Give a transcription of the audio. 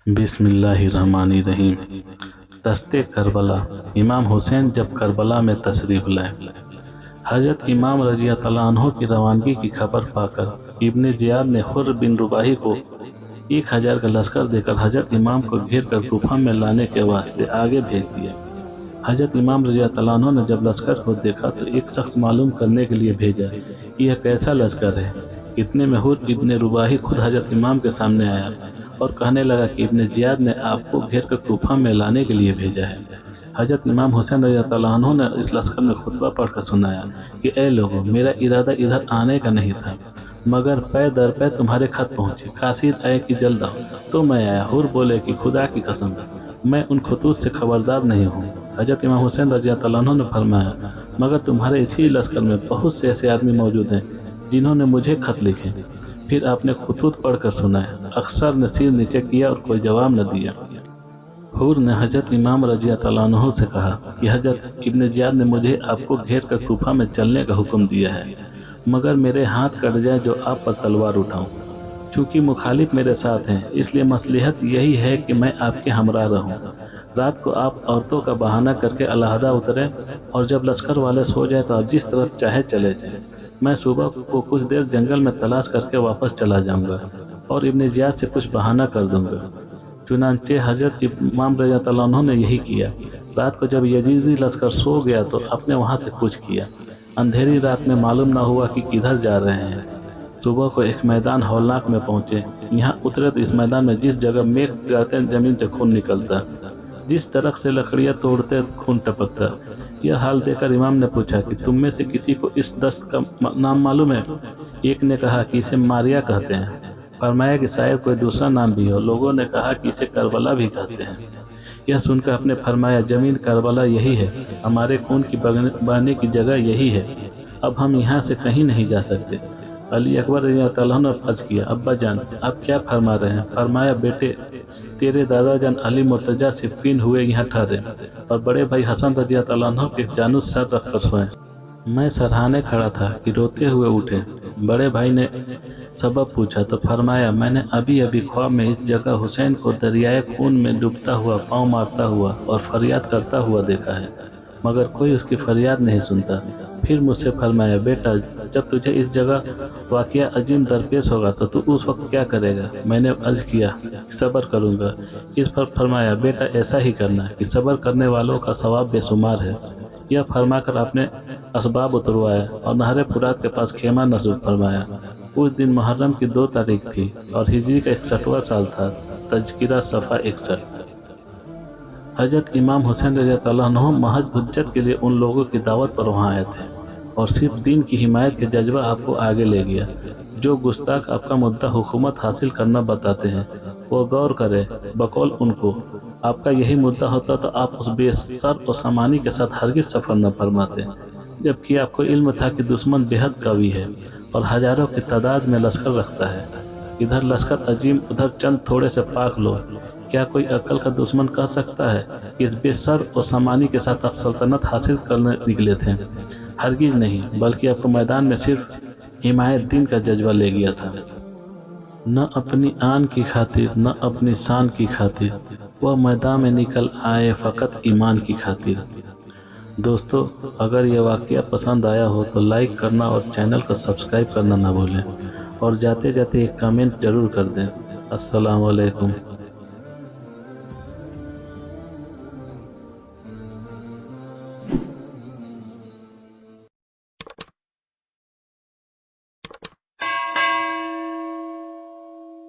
बिस्मिल्लाहिर्रहमानिर्रहीम। दस्ते करबला। इमाम हुसैन जब करबला में तशरीफ़ लाए, हजरत इमाम रज़ी अल्लाह अन्हु की रवानगी की खबर पाकर इब्ने ज़ियाद ने हुर्र बिन रुबाही को 1000 का लश्कर देकर हजरत इमाम को घेर कर कूफा में लाने के वास्ते आगे भेज दिया। हजरत इमाम रज़ी अल्लाह अन्हु ने जब लश्कर को देखा तो एक शख्स मालूम करने के लिए भेजा कि यह कैसा लश्कर है। इतने में हुर्र इब्ने रुबाही खुद हजरत इमाम के सामने आया और कहने लगा कि इब्ने ज़ियाद ने आपको घेर कर कूफा में लाने के लिए भेजा है। हजरत इमाम हुसैन रज़ियल्लाहु अन्हु ने इस लश्कर में खुतबा पढ़कर सुनाया कि ए लोगों, मेरा इरादा इधर आने का नहीं था, मगर पै दर पै तुम्हारे खत पहुँचे, कासिद आए कि जल्द आओ, तो मैं आया। हुर्र बोले कि खुदा की कसम, मैं उन खतूत से खबरदार नहीं हूँ। हजरत इमाम हुसैन रज़ियल्लाहु अन्हु ने फरमाया, मगर तुम्हारे इसी लश्कर में बहुत से ऐसे आदमी मौजूद हैं जिन्होंने मुझे खत लिखे। फिर आपने खतूत पढ़कर सुनाया। अक्सर ने सिर नीचे किया और कोई जवाब न दिया। हुर्र ने हजरत इमाम रज़ियल्लाहु अन्हु से कहा कि हजरत इब्ने ज़ियाद ने मुझे आपको घेर कर कूफा में चलने का हुक्म दिया है, मगर मेरे हाथ कट जाए जो आप पर तलवार उठाऊं। चूँकि मुखालिफ मेरे साथ हैं, इसलिए मसलहत यही है कि मैं आपके हमराह रहूं। रात को आप औरतों का बहाना करके अलहदा उतरें और जब लश्कर वाले सो जाए तो आप जिस तरफ चाहे चले जाएं। मैं सुबह को कुछ देर जंगल में तलाश करके वापस चला जाऊंगा और इब्ने ज़ियाद से कुछ बहाना कर दूंगा। चुनांचे हजरत इमाम रज़ियल्लाहु अन्हु ने यही किया। रात को जब यजीदी लश्कर सो गया तो आपने वहां से कुछ किया। अंधेरी रात में मालूम न हुआ कि किधर जा रहे हैं। सुबह को एक मैदान हौलनाक में पहुंचे। यहाँ उतरे तो इस मैदान में जिस जगह मेघ गिरते जमीन से खून निकलता, जिस तरह से लकड़ियाँ तोड़ते खून टपकता। यह हाल देखकर इमाम ने पूछा कि तुम में से किसी को इस दस्त का नाम मालूम है? एक ने कहा कि इसे मारिया कहते हैं। फरमाया कि शायद कोई दूसरा नाम भी हो। लोगों ने कहा कि इसे करबला भी कहते हैं। यह सुनकर आपने फरमाया, जमीन करबला यही है, हमारे खून की बहने की जगह यही है। अब हम यहाँ से कहीं नहीं जा सकते। अली अकबर रज़ियल्लाहु अन्हु ने अर्ज किया, अब्बा जान आप क्या फरमा रहे हैं? फरमाया, बेटे तेरे दादा जान अली मुर्तजा सिफ़ीन हुए यहाँ ठहरे और बड़े भाई हसन रज़ियल्लाहु अन्हु के जानू सर रख कर सोए। मैं सरहाने खड़ा था कि रोते हुए उठे। बड़े भाई ने सबब पूछा तो फरमाया, मैंने अभी अभी ख्वाब में इस जगह हुसैन को दरियाए खून में डूबता हुआ, पाँव मारता हुआ और फरियाद करता हुआ देखा है, मगर कोई उसकी फरियाद नहीं सुनता। फिर मुझसे फरमाया, बेटा जब तुझे इस जगह वाक़या अजीम दरपेश होगा तो तू उस वक्त क्या करेगा? मैंने अर्ज किया, सब्र करूँगा। इस पर फरमाया, बेटा ऐसा ही करना कि सब्र करने वालों का सवाब बेशुमार है। यह फरमाकर आपने असबाब उतरवाया और नहर फुरात के पास खेमा नसूब फरमाया। उस दिन मुहर्रम की 2 तारीख थी और हिजरी का 61वां साल था। तज़किरा सफ़ा 61। हजरत इमाम हुसैन रज़ियल्लाहु अन्हु महज हुज्जत के लिए उन लोगों की दावत पर वहाँ आए थे और सिर्फ दीन की हिमायत के जज्बा आपको आगे ले गया। जो गुस्ताख आपका मुद्दा हुकूमत हासिल करना बताते हैं वो गौर करे, बकौल उनको आपका यही मुद्दा होता तो आप उस बेसर और सामानी के साथ हरगिज़ सफ़र न फरमाते, जबकि आपको इल्म था कि दुश्मन बेहद कवी है और हजारों की तादाद में लश्कर रखता है। इधर लश्कर अजीम, उधर चंद थोड़े से पाक लोग। क्या कोई अक्ल का दुश्मन कह सकता है कि इस बेसर और सामानी के साथ आप सल्तनत हासिल करने निकले थे? हरगिज़ नहीं, बल्कि आपको मैदान में सिर्फ हिमायत दीन का जज्बा ले गया था। न अपनी आन की खातिर न अपनी शान की खातिर वह मैदान में निकल आए फ़कत ईमान की खातिर। दोस्तों, अगर यह वाक़या पसंद आया हो तो लाइक करना और चैनल को सब्सक्राइब करना ना भूलें और जाते जाते एक कमेंट ज़रूर कर दें। अस्सलामु अलैकुम।